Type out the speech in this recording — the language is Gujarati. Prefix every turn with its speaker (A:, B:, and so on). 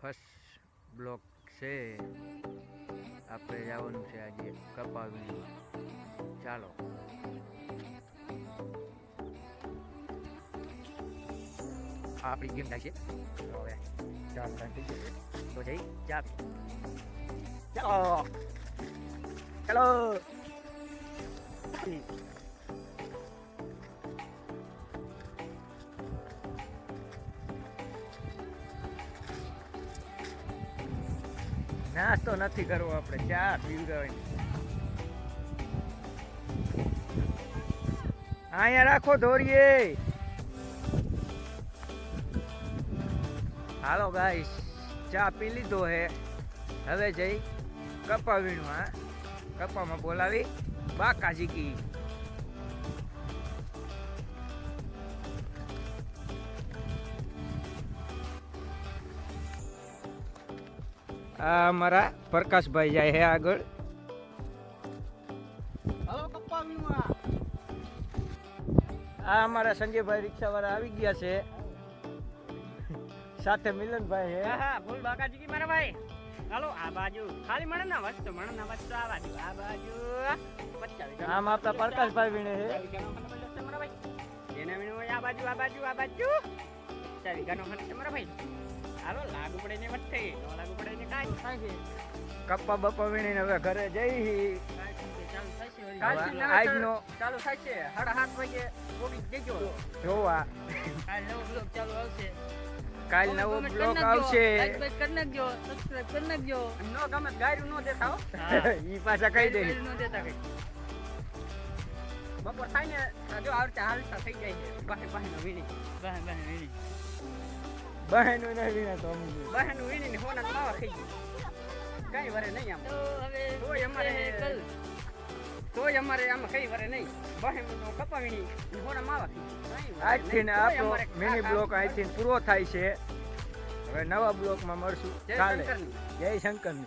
A: ફર્સ્ટ બ્લોક છે. આપણે જવાનું છે આજે કપાવીમાં. ચાલો આપણી ગેમ થાય છે. હવે ચા થઈ ગઈ તો જઈ ચા પી. ચાલો ચાલો નાસ્તો નથી કરવો, આપણે ચા પીવડાવવાની. અહીંયા રાખો દોરીએ. હાલો ગાઈસ, ચા પી લીધો હે. હવે જઈ કપા વીણવા. કપામાં બોલાવી બાકાજી કી. આ અમારા પ્રકાશભાઈ જાય હે આગળ.
B: હાલો કપ્પા વીણવા.
A: આ અમારા સંજયભાઈ રિક્ષાવાળા આવી ગયા છે. સાથે મિલનભાઈ હે.
B: હા બોલ બાકાજી કી મારા ભાઈ. હાલો આ બાજુ ખાલી મણ ના વસ્તુ આ બાજુ
A: આમ આપણા પ્રકાશભાઈ વીણે હે.
B: એને વીણો આ બાજુ ચાવી ગાનો ખાલી તમારા ભાઈ. હાલો લાગુ પડે ને વચ્ચે નો લાગુ પડે ને કાઈ થાય છે.
A: કપ્પા બપ્પા વીણીને હવે ઘરે જઈ. આજનો
B: ચાલુ થાય છે 7:30 વાગે પોગી દેજો
A: જોવા.
B: કાલ નવો બ્લોગ ચાલુ આવશે.
A: કાલ નવો બ્લોગ આવશે.
B: લાઈક કરી નાખજો, સબસ્ક્રાઇબ કરી નાખજો. નો ગમે ગાયરું નો દેતા હો.
A: ઈ પાછા કહી દે.
B: નો દેતા કઈ. બપોર થાય ને જો આવતા હાલતા થઈ જાય છે. બહેનો વીણી.
A: બહેનું નહીં વીણે તો અમે
B: બહેનો વીણીને હોના માવા ખાઈ ગઈ. કઈ વરે નહીં આમ. તો હવે તોય અમારે આમાં કઈ વરે નહીં. બહેનો કપા વીણી હોના માવા ખાઈ ગઈ.
A: આજથી ને આપણો મિની બ્લોક અહીંથી પૂરો થાય છે. હવે નવા બ્લોકમાં મળશું.
B: જય
A: કાલે.
B: શંકરની.
A: જય શંકર.